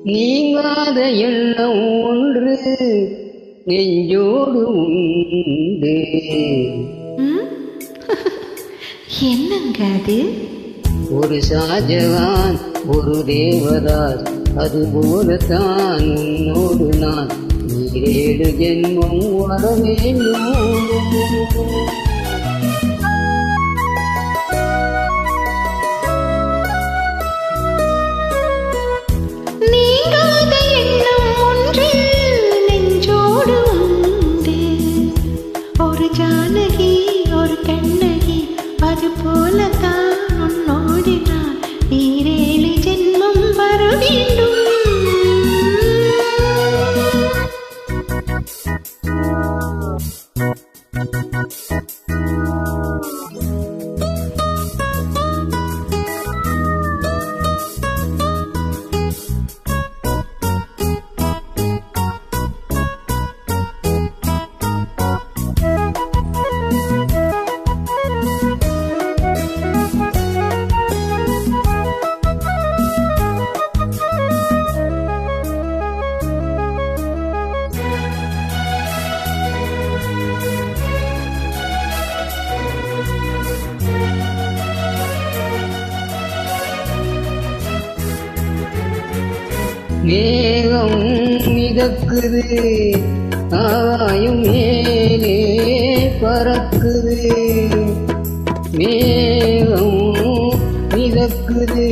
நீங்காத எண்ணம் ஒன்று நெஞ்சோடு உண்டு. என்னங்க அது? ஒரு ஷாஜகான் ஒரு தேவதாஸ், அது போலத்தான் உன்னோடு நான் 7 ஜென்மம் வர வேண்டும். ஜானகி ஒரு கண்ணகி, அது போலத்தான் உன்னோடு நான் 7 ஜென்மம் வர வேண்டும். மேகம் மிதக்குது, ஆகாயம் மேலே பறக்குது. மேகம் மிதக்குது,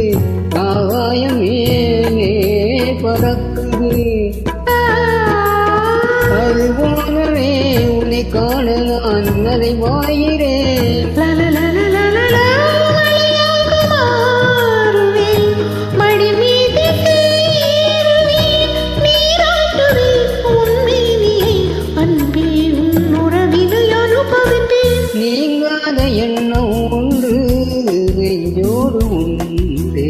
ஆகாயம் மேலே பறக்குது. அது போலவே உன்னை காண நான் அதை வாயிறேன். நீங்காத எண்ணம் ஒன்று நெஞ்சோடு உண்டு.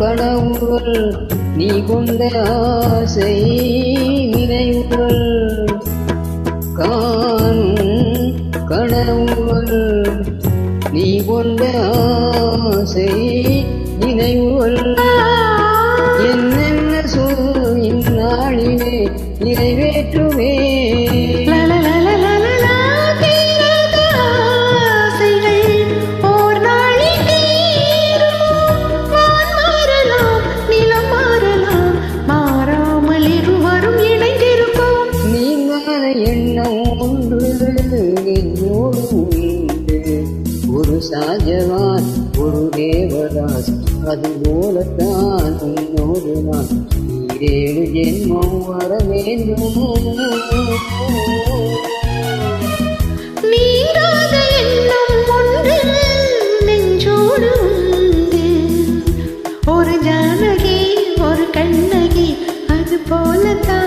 கனவுகள் நீ கொண்ட ஆசை நினைவுகள், காணும் கனவுகள் நீ கொண்ட ஆசை நினைவுகள். என்னென்ன சொல் இந்நாளிலே நிறைவேற்றுவே. ஒரு ஷாஜகான் ஒரு தேவதாஸ், அது போலத்தான் உன்னோடு நான் 7 ஜென்மம் வர வேண்டும். நீங்காத எண்ணம் ஒன்று நெஞ்சோடு உண்டு. ஒரு ஜானகி ஒரு கண்ணகி, அது போலத்தான்